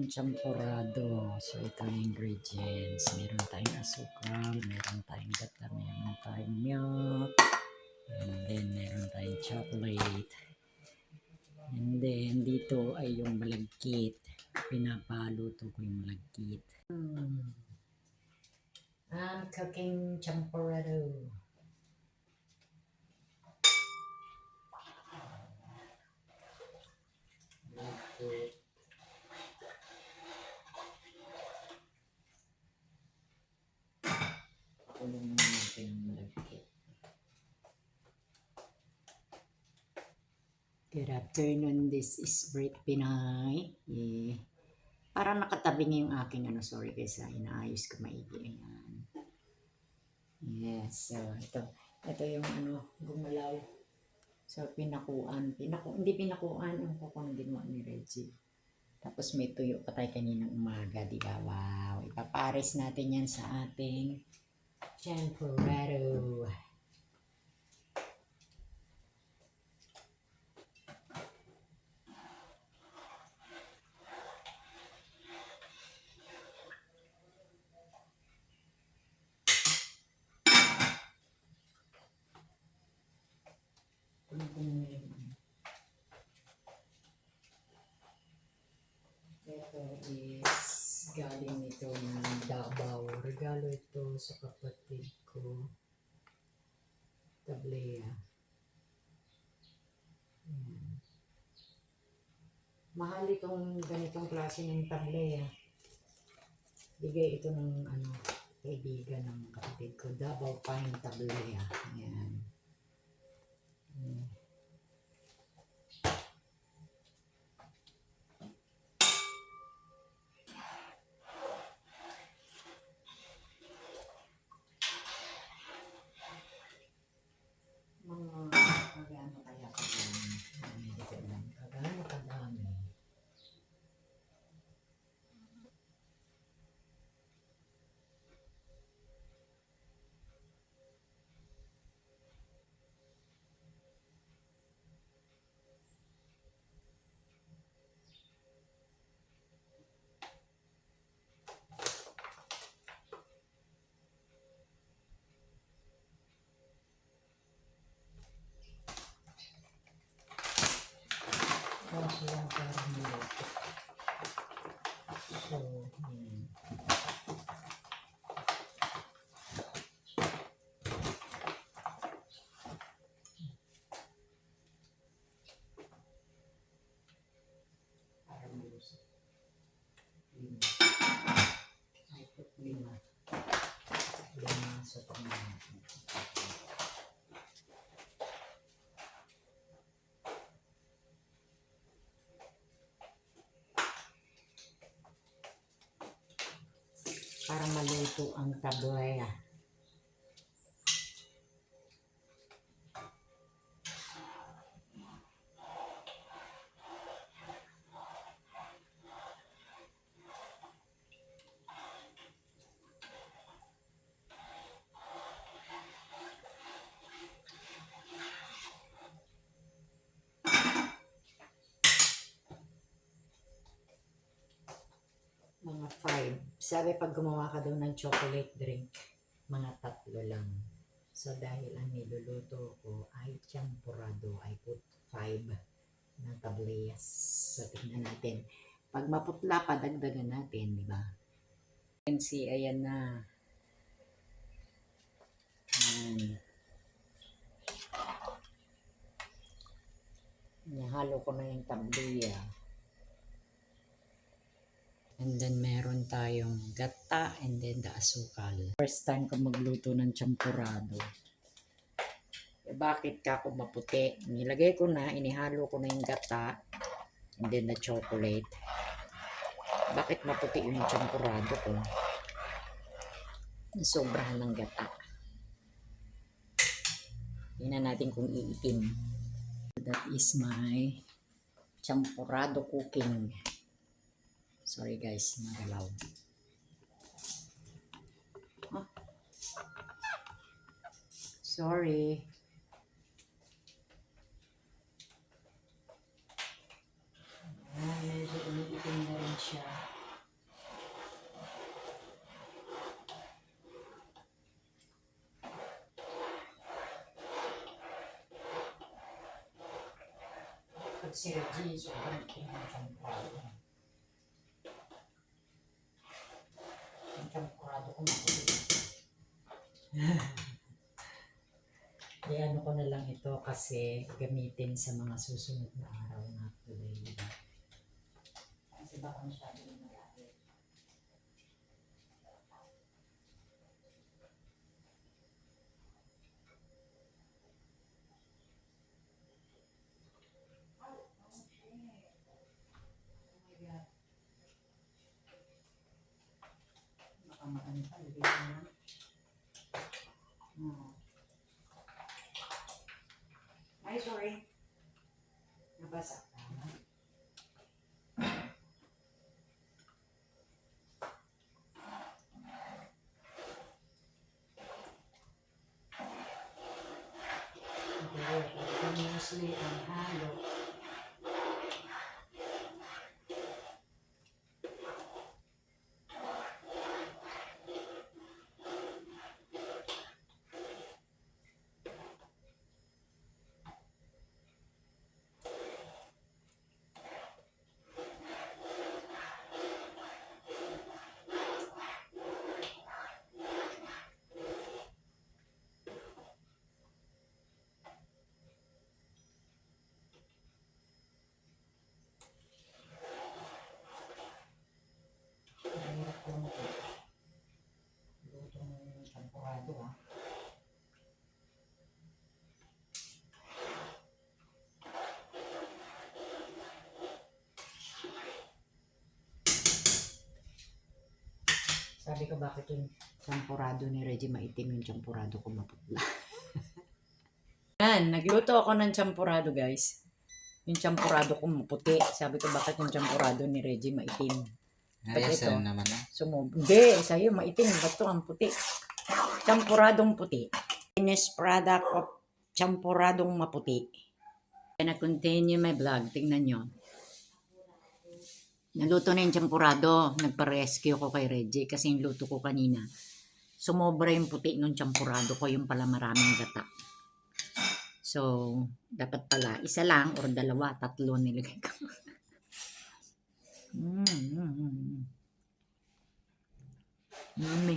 Champurrado. So, ito yung ingredients. Meron tayong asukal, meron tayong gata, meron tayong milk, and then meron tayong chocolate. And then, dito ay yung malagkit. Pinapaluto ko yung malagkit. I'm cooking champurrado. Malagkit. Tulong natin yung malagkit. Good afternoon, this is Brit Pinay. Parang nakatabi niya yung aking sorry guys, inaayos ko maigi. Ayan. Yes, so ito yung gumalaw. So hindi pinakuan, ang kung ginawa ni Reggie. Tapos may tuyo pa tayo kaninang umaga, di ba? Wow, ipapares natin yan sa ating champurrado. Ito is galing ito ng Davao. Regalo ito sa kapatid ko. Tablea. Mahal itong ganitong klase ng tablea. Bigay ito ng kaibigan ng kapatid ko. Davao Pine Tablea. Ayan. Magano kaya kadami? Hindi ko alam. Kagano kadami? Kaso lang parang niluto. So, parang niluto. I put lima sa pangalaman. Para maluto ang tablea. Mga 5. Sabi pag gumawa ka daw ng chocolate drink, mga 3 lang. So dahil ang niluluto ko ay champurrado, I put 5 na tableas. So tignan natin. Pag maputla pa, dagdagan natin, di ba? You can see, ayan na. Ayan. Nahalo ko na yung tablea. And then meron tayong gata and then the asukal. First time ko magluto ng champurrado. Bakit ka ako maputi? Nilagay ko na, inihalo ko na yung gata and then the chocolate. Bakit maputi yung champurrado ko? Sobrahan ng gata. Tingnan natin kung iitim. That is my champurrado cooking. Sorry guys, magalaw. Sorry. Pag si Reggie, sobrang itim ng champurado. Yung champurado ko makulit. Ano ko na lang ito kasi gamitin sa mga susunod na araw na tuloy. Kasi baka masyado yung malaki. Baka maano pa, lagay ko na. Ay, sorry. Nabasa ka. Continuously ang halo. Mahirap ko luto ng champurado ah. Sabi ko bakit yung champurado ni Reggie maitim, yung champurado ko maputla. Yan, nagluto ako ng champurado guys. Yung champurado ko maputi. Sabi ko bakit yung champurado ni Reggie maitim. Ayos na naman ah. Hindi, sa'yo maitim. Bato ang puti. Champuradong puti. Finished product of champuradong maputi. Can I continue my vlog? Tingnan nyo. Naluto na yung champurado. Nagpa-rescue ko kay Reggie kasi yung luto ko kanina. Sumobra yung puti nung champurado ko. Yung pala maraming gata. So, dapat pala isa lang or dalawa, tatlo nilagay ko. Yummy.